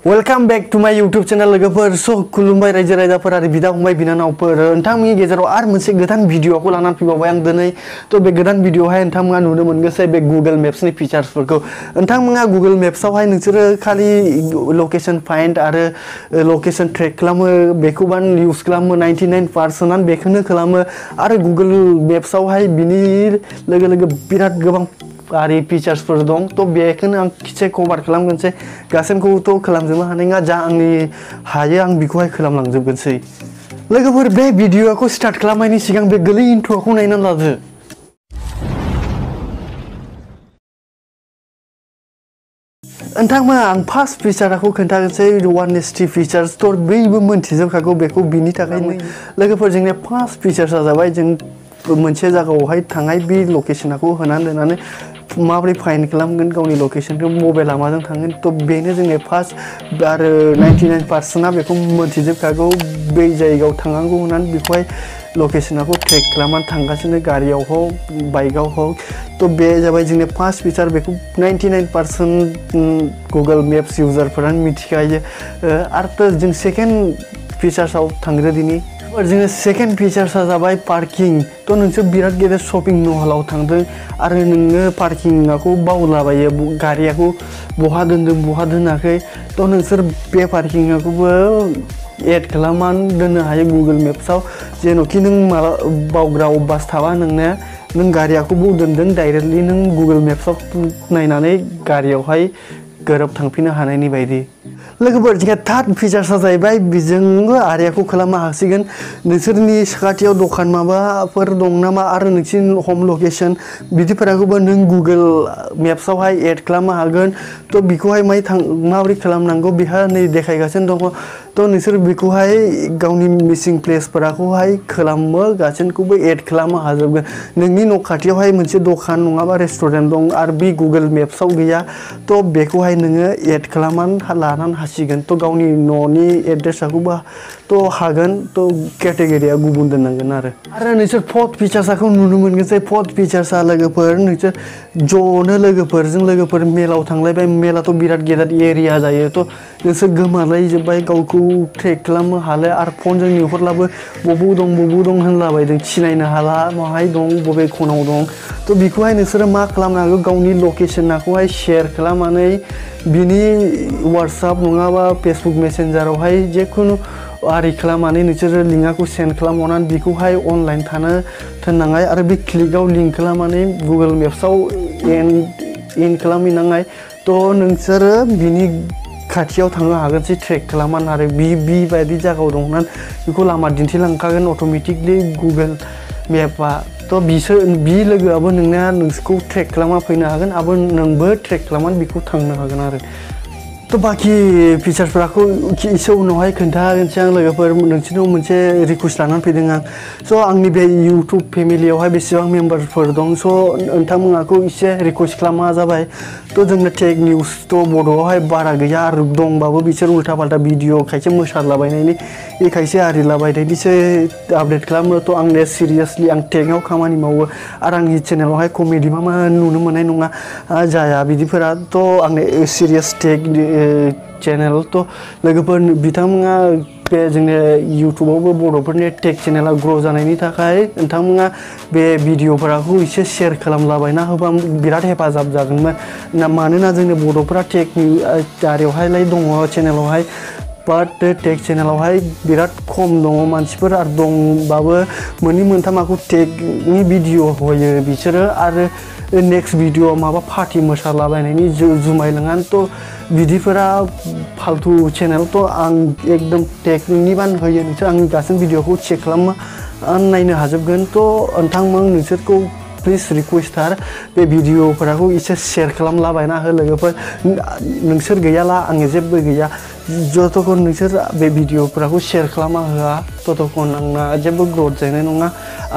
Welcome back to my YouTube channel लोगोफोर स खुलुमबाय रायजो राजाफोर आरो बिदा फंबाय बिनानावफोर नोंथांमोननि गेजेराव आरो मोनसे गोदान भिडिअखौ लानानै फैबावबाय आं दिनै थ' बे गोदान भिडिअआवहाय नोंथांमोना नुनो मोनगोन बे गुगल मेप्सनि फिचार्सफोरखौ नोंथांमोना गुगल मेप्सआवहाय नोंसोरो खालि लकेशन फाइन्ड आरो लकेशन ट्रेक खालामो बेखौबान इउज खालामो 99% बेखौनो खालामो आरो गुगल मेप्सआवहाय बिनि लोगो लोगो बिराद गोबां आरि फिचार्सफोर दं थ' बेखौनो आं खिसे कभार खालामगोनसै गासैखौबोथ' खालामजोबनो हानाय नङा जा आंनि हायो आं बेखौहाय खालामलांजोबगोनसै लोगोफोर बे भिडिअखौ स्टार्ट खालामनायनि सिगां बे गोरलै इन्ट्र'खौ नायनानै लादो नोंथांमोना आं फार्स्ट फिचारखौ खोन्थागोनसै वानएसटि फिचार्स थ' बयबो मोनथिजोबखागौ बेखौ बिनि थाखायनो लोगोफोर जोंनि फार्स्ट फिचार्सआ जाबाय जों मोनसे जायगायावहाय थांनाय बे लकेशनखौ होनानै दोननानै माबोरै फाइन्ड खालामगोन गावनि लकेशनखौ मबाइला माजों थांगोन थ' बेनो जोंनि फार्स्ट आरो 99%आ बेखौ मोनथिजोबखागौ बै जायगायाव थांनांगौ होननानै बेखौहाय लकेशनखौ ट्रेक खालामनानै थांगासिनो गारियाव हक बाइकआव हक थ' बे जाबाय जोंनि फार्स्ट फिचार बेखौ 99% गुगल मेप्स इउजारफोरानो मिथिखायो आरो जों सेकेन्ड फिचार्सआव थांग्रो दिनै जोङो सेकेन्ड फिचार्सआ जाबाय पार्किं थ' नोंसोर बिराद गेदेर शपिं मलाव थांदों आरो नोङो पार्किंखौ बावलाबायो गारियाखौ बहा दोनदों बहा दोनाखै थ' नोंसोर बे पार्किंखौबो एड खालामनानै दोननो हायो गुगल मेप्सआव जेन'खि नों माला बावग्रा अभ्यास थाबा नों गारियाखौ बबाव दोनदों डाइरेक्टलि नों गुगल मेप्सआव नायनानै गारियावहाय गोरोब थांफिननो हानायनि बायदि लोगोफोर जोंहा थार्ड फिचार्सआ जाहैबाय बेजोंबो आरियाखौ खालामनो हासिगोन नोंसोरनि साखाथियाव दखान माबाफोर दं नामा आरो नोंसोरनि हम लकेशन बिदिफोरखौबो नों गुगल मेप्सआवहाय एड खालामनो हागोन थ' बेखौहाय माबोरै खालामनांगौ बेहा नै देखायगासिनो दङ थ' नोंसोर बेखौहाय गावनि मिसिं प्लेसफोरखौहाय खालामो गासैखौबो एड खालामनो हाजोबगोन नोंनि न' खाथियावहाय मोनसे दखान नङाबा रेस्टुरेन्ट दं आरो बे गुगल मेप्सआव गैया थ' बेखौहाय नोङो एड खालामनानै लानानै हासिगोन थ' गावनि न'नि एड्रेसखौबो थ' हागोन थ' केटेगरिया गुबुन दोननांगोन आरो नोंसोर फर्थ फिचार्सखौ नुनो मोनगोन फर्थ फिचार्सआ लोगोफोर नोंसोर ज'नो लोगोफोर मेलाव थांलायबाय मेलाथ' बिराद गेदेर एरिया जायो थ' नोंसोर गोमालायजोब्बाय गावखौ ट्रेक खालामनो हाला आरो फनजों नुहुरलाबो बबाव दं होनलाबायदों सिनायनो हाला माहाय दं बबे खनाव दं थ' बेखौहाय नोंसोरो मा खालामनांगौ गावनि लकेशनखौहाय शेयार खालामनानै बिनि वाट्सएप नङाबा फेसबुक मेसेन्जारावहाय जेखुनु आरि खालामनानै नोंसोरो लिंकखौ सेन्ड खालामहरनानै बेखौहाय अनलाइन थानो थोननाङा आरो बे क्लिकआव लिंक खालामनानै गुगल मेप्सआव इन खालामहैनाङा थ' नोंसोरो बिनि खाथियाव थांनो हागोनसै ट्रेक खालामनानै आरो बिबायदि जायगायाव दं होननानै बेखौ लामा दिन्थिलांखागोन अट'मेटिकलि गुगल मेपआ थ' बि लोगोआबो नोंसोरखौ ट्रेक खालामना फैनो हागोन आरो नोंबो ट्रेक खालामनानै बेखौ थांनो हागोन आरो थ' बाखि फिचार्सफोरखौ एसे उनावहाय खोन्थागोनसै आं लोगोफोर नोंसोरनाव मोनसे रिकुवेस्ट लानानै फैदों आं स' आंनि बे इउटुब फेमिलियावहाय बेसेबां मेम्बारफोर दं स' नोंथांमोनखौ एसे रिकुवेस्ट खालामा जाबाय थ' जोंना टेक निउस थ' बड'आवहाय बारा गैया आरो दंबाबो बिसोर उल्था फाल्था भिडिअ खायसे मोसालाबायनायनि खायसे आरिलाबायनायनिसो आपडेट खालामो थ' आंनो सिरियासलि आं टेकआव खामानि मावो आरो आंनि चेनेलावहाय कमेडि मा नुनो मोननाय नङा जाया बिदिफोरा थ' आंनो सिरियास टेक चेनेल थ' लोगोफोर बिथांमोना बे जोंनि इउटुबावबो बर'फोरनि टेक चेनेला ग्र' जानायनि थाखाय नोंथांमोना बे भिडिअफोरखौ एसे शेयार खालामलाबायना होबा बिराद हेफाजाब जागोनमोन मानोना जोंनि बर'फोरा टेकनि आरियावहायलाय दङ चेनेलावहाय बाट टेक चेनेलावहाय बिराद खम दङ मानसिफोर आरो दंबाबो मोननै मोनथामाखौ टेकनि भिडिअ होयो बिसोरो आरो नेक्स्ट भिडिअ माबा पार्टि मोसालाबायनायनि जुमाय लोंनानै थ' बिदिफोरा फालतु चेनेल थ' आं एकदम टेकनिबान होयो नोंसोर आंनि गासै भिडिअखौ चेक खालामना नायनो हाजोबगोन थ' नोंसोरखौ प्लिज रिकुवेस्टार बे भिडिअफोरखौ एसे शेयार खालामलाबायना हो लोगोफोर नोंसोर गैयाला आंनि जेबो गैया जतखन नोंसोर बे भिडिअफोरखौ शेयार खालामना होआ ततखन आंना जेबो ग्रथ जानाय नङा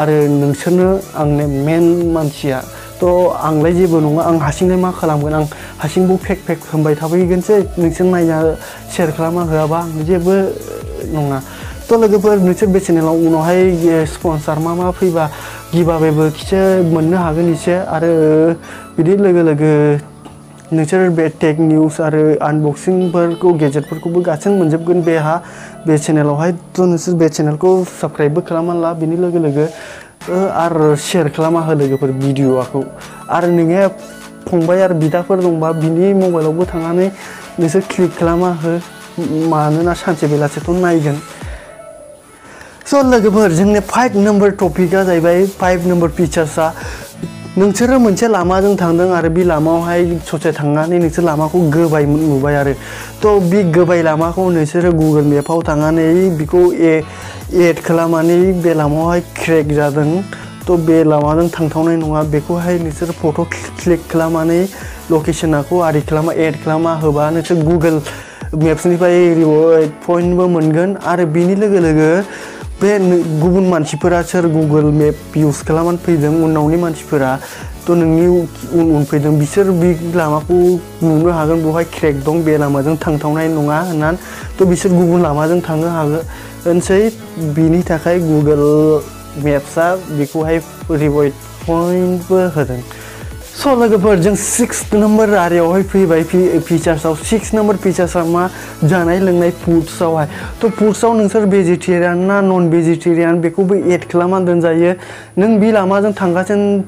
आरो नोंसोरनो आंनि मेन मानसिया थ' आंलाय जेबो नङा आं हारसिंलाय मा खालामगोन आं हारसिंबो फेक होनबाय थाफैगोनसै नोंसोर नायना शेयार खालामना होआबा आं जेबो नङा थ' लोगोफोर नोंसोर बे चेनेलाव उनावहाय स्पन्सार मा फैबा गिभावेबो खिसे मोननो हागोन एसे आरो बिदि लोगो नोंसोर बे टेक निउस आरो आनबक्सिंफोरखौ गेजेटफोरखौबो गासिन मोनजोबगोन बे चेनेलावहाय। थ' नोंसोर बे चेनेलखौ साबस्क्राइबबो खालामना ला बिनि लोगो लोगो आरो शेयार खालामना हो लोगोफोर भिडिअ'खौ। आरो नोंहा फंबाय आरो बिदाफोर दंबा बिनि मबाइलावबो थांनानै नोंसोर क्लिक खालामना हो, मानोना सानसे बेलासेथ' नायगोन। स' लोगोफोर जोंनि 5 नम्बर टपिकआ जाहैबाय 5 नम्बर फिचार्सआ नोंसोरो मोनसे लामाजों थांदों आरो बे लामायावहाय ससे थांनानै नोंसोर लामाखौ गोबाय नुबाय आरो थ' बे गोबाय लामाखौ नोंसोरो गुगोल मेपाव थांनानै बेखौ एड खालामनानै बे लामायावहाय क्रेक जादों थ' बे लामाजों थांथावनाय नङा बेखौहाय नोंसोर फट' क्लिक खालामनानै लकेसनखौ आरि खालामा एड खालामना होबा नोंसोर गुगोल मेप्सनिफ्राय रिवार्ड पइन्टबो मोनगोन। आरो बिनि लोगो लोगो बे गुबुन मानसिफोरा सोर गुगोल मेप इउज खालामनानै फैदों उनावनि मानसिफोरा थ' नोंनि उन फैदों बिसोर बे लामाखौ नुनो हागोन बेवहाय क्रेक दं बे लामाजों थांथावनाय नङा होननानै थ' बिसोर गुबुन लामाजों थांनो हागोनसै। बिनि थाखाय गुगोल मेप्सआ बेखौहाय रिवार्ड पइन्टबो होदों। स' लोगोफोर जों 6 नम्बर आरियावहाय फैबाय फिचार्सआव। 6 नम्बर फिचार्सआ मा जानाय लोंनाय फुड्सआवहाय थ' फुड्सआव नोंसोर भेजिटेरियान ना नन भेजिटेरियान बेखौबो एड खालामनानै दोनजायो। नों बे लामाजों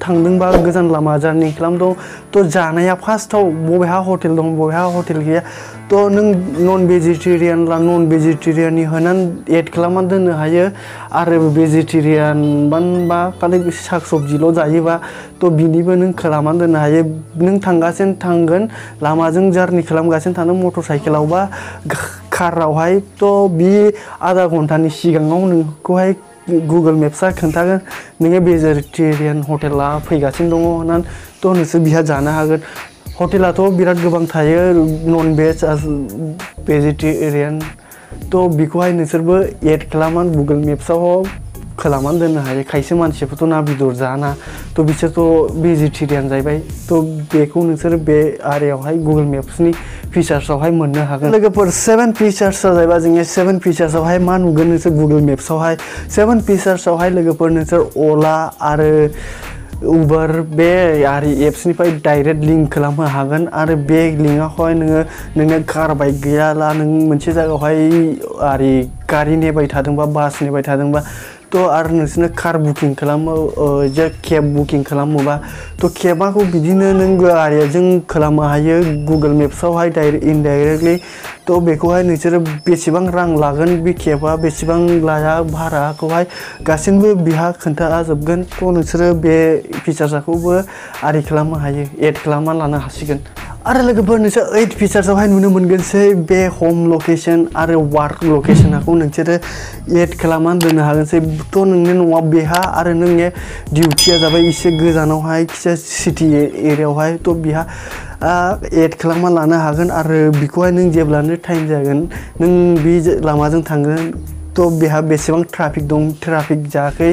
थांदोंबा गोजान लामा जारनि खालामदों थ' जानाया फार्स्टआव बबेहा हटेल दं बबेहा हटेल गैया थ' नों नन भेजिटेरियान ला नन भेजिटेरियाननि होनानै एड खालामनानै दोननो हायो। आरो भेजिटेरियान बा खालि साग सब्जिल' जायोबा थ' बिनिबो नों खालामनानै दोननो हायो। नों थांगोन लामाजों जारनि खालामगासिनो थानो मटर साइकेलावबा कारावहाय थ' बे आधा घन्टानि सिगाङाव नोंखौहाय गुगोल मेप्सआ खोन्थागोन नोङो भेजिटेरियान हटेला फैगासिनो दङ होननानै थ' नोंसोर बिहा जानो हागोन। हटेलाथ' बिराद गोबां थायो नन भेज भेजिटेरियान थ' बेखौहाय नोंसोरबो एड खालामनानै गुगोल मेप्सआव खालामनानै दोननो हायो। खायसे मानसिफोरथ' ना बेदर जाना थ' बिसोरथ' भेजिटेरियान जाहैबाय थ' बेखौ नोंसोर बे आरियावहाय गुगोल मेप्सनि फिचार्सआवहाय मोननो हागोन। लोगोफोर 7 फिचार्सआ जाहैबाय जोंनि 7 फिचार्सआवहाय मा नुगोन नोंसोर गुगोल मेप्सआवहाय 7 फिचार्सआवहाय लोगोफोर नोंसोर अला आरो उबर बे आरि एप्सनिफ्राय डाइरेक्ट लिंक खालामनो हागोन। आरो बे लिंकआवहाय नोंनो कार बाइक गैयाला नों मोनसे जायगायावहाय आरि गारि नेबाय थादोंबा बास नेबाय थादोंबा थ' आरो नोंसोरनो कार बुकिं खालामो जे केब बुकिं खालामोबा थ' केबाखौ बिदिनो नों गारिजों खालामनो हायो गुगोल मेप्सआवहाय इनडाइरेक्टलि थ' बेखौहाय नोंसोरो बेसेबां रां लागोन बे केबा बेसेबां लाया भाराखौहाय गासिबो बिहा खोन्थाजोबगोन थ' नोंसोरो बे फिचार्सखौबो आरि खालामनो हायो एड खालामना लानो हासिगोन। आरो लोगोफोर नोंसोर 8 फिचार्सआवहाय नुनो मोनगोनसै बे हम लकेसन आरो वार्क लकेसनखौ नोंसोरो एड खालामनानै दोननो हागोनसै थ' नोंनि न'आव बेहा आरो नोंनि डिउटिया जाबाय एसे गोजानावहाय सिटि एरियायावहाय थ' बेहा एड खालामना लानो हागोन। आरो बेखौहाय नों जेब्लानो टाइम जागोन नों बे लामाजों थांगोन थ' बेहा बेसेबां ट्राफिक दं ट्राफिक जायाखै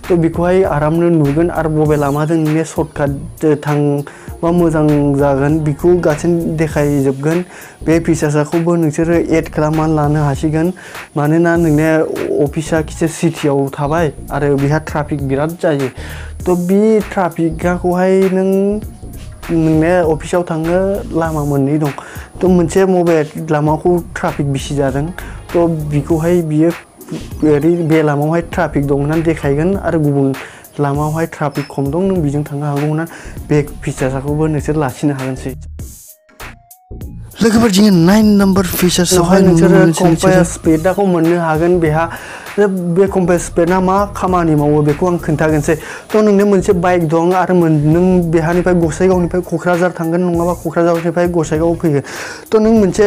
थ' बेखौहाय आरामनो नुगोन। आरो बबे लामाजों नोंनि सर्टकाट थांबा मोजां जागोन बेखौ गासिन देखायजोबगोन। बे फिचार्सखौबो नोंसोरो एड खालामनानै लानो हासिगोन मानोना नोंनि अफिसा खिसे सिटियाव थाबाय आरो बेहा ट्राफिक बिराद जायो थ' बे ट्राफिकखौहाय नोंनि अफिसाव थांनो लामा मोननै दं थ' मोनसे मबाइल लामाखौ ट्राफिक बेसि जादों थ' बेखौहाय बियो बे लामायावहाय ट्राफिक दं होननानै देखायगोन आरो गुबुन लामायावहाय ट्राफिक खम दं नों बेजों थांनो हागौ होननानै बे फिचार्सखौबो नोंसोर लाखिनो हागोनसै। लोगोफोर जोङो 9 नम्बर फिचार्सआवहाय नोंसोरो कम्पास स्पिडखौ मोननो हागोन। बेहा बे कम्पास स्पिडआ मा खामानि मावो बेखौ आं खोन्थागोनसै थ' नोंनो मोनसे बाइक दं आरो नों बेहानिफ्राय गसाइगावनिफ्राय क'क्राझार थांगोन नङाबा क'क्राझारनिफ्राय गसाइगाव फैगोन थ' नों मोनसे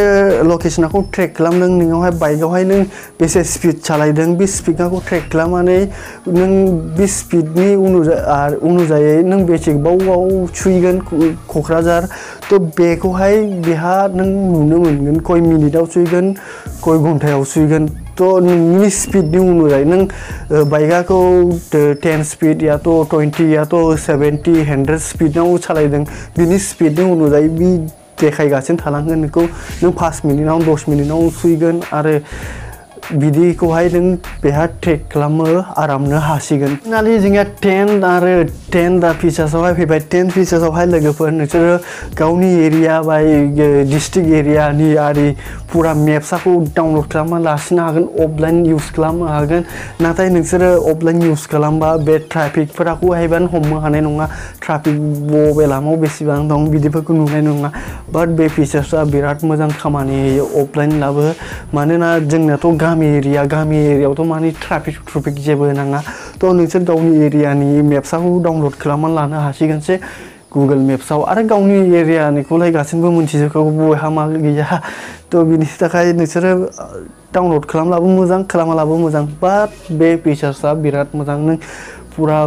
लकेसनखौ ट्रेक खालामदों नोंनावहाय बाइकआवहाय नों बेसे स्पिड सालायदों बे स्पिडखौ ट्रेक खालामनानै नों बे स्पिडनि अनुजायै नों बेसेबाव सुहैगोन क'क्राझार थ' बेखौहाय बेहा नों नुनो मोनगोन कय मिनिटाव सुहैगोन कय घन्टायाव सुहैगोन थ' नोंनि स्पिडनि अनुजायै नों बाइकखौ 10 स्पिड या तो 20 या तो 70 100 स्पिडाव सालायदों बिनि स्पिडनि अनुजायै बे देखायगासिनो थालांगोन नोंखौ नों 5 मिनिटाव 10 मिनिटाव सुहैगोन। आरो बिदिखौहाय नों बेहा ट्रेक खालामो आरामनो हासिगोन नाली जोंनिया 10 आरो 10 दा फिचार्सआवहाय फैबाय 10 फिचार्सआवहाय लोगोफोर नोंसोरो गावनि एरिया बा डिस्ट्रिक्ट एरियानि आरि पुरा मेप्सखौ डाउनलड खालामना लासिनो हागोन अफलाइन इउज खालामनो हागोन नाथाय नोंसोरो अफलाइन इउज खालामबा बे ट्राफिकफोरखौहायबा हमनो हानाय नङा ट्राफिक बबे लामायाव बेसेबां दं बिदिफोरखौ नुनाय नङा बाट बे फिचार्सआ बिराद मोजां खामानि होयो अफलाइन लाबो मानोना जोंनाथ' गामि एरियायावथ' माने ट्राफिक जेबो नाङा थ' नोंसोर गावनि एरियानि मेप्सखौ डाउनलड खालामना लानो हासिगोनसै गुगोल मेप्सआव आरो गावनि एरियानिखौलाय गासिबो मोनथिजोबखागौ बहा मा गैया थ' बिनि थाखाय नोंसोरो डाउनलड खालामलाबो मोजां खालामालाबो मोजां बाट बे फिचार्सआ बिराद मोजां नों पुरा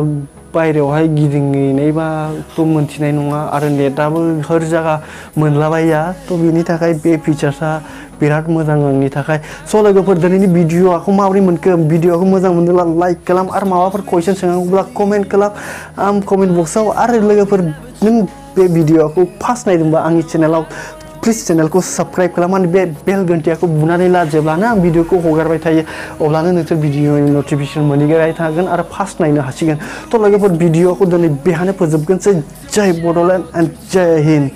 बायरायावहाय गिदिंहैनायबाथ' मोनथिनाय नङा आरो नेटआबो हर जायगा मोनलाबाया थ' बिनि थाखाय बे फिचार्सआ बिराद मोजां आंनि थाखाय स' लोगोफोर दिनैनि भिडिअ'खौ माबोरै मोनखो भिडिअ'खौ मोजां मोनदोंब्ला लाइक खालाम आरो माबाफोर कुइसन सोंनांगौब्ला कमेन्ट खालाम कमेन्ट बक्सआव आरो लोगोफोर नों बे भिडिअ'खौ फार्स्ट नायदोंबा आंनि चेनेलाव प्लिज चेनेलखौ साबस्क्राइब खालाम आरो बे बेल घन्टियाखौ बुनानै ला जेब्लानो आं भिडिअ'खौ हगारबाय थायो अब्लानो नोंसोर भिडिअ'नि नटिफिकेसन मोनहैबाय थागोन आरो फार्स्ट नायनो हासिगोन थ' लोगोफोर भिडिअ'खौ दिनै बेहायनो फोजोबगोनसै जय बड'लेण्ड एन्ड जय हिन्द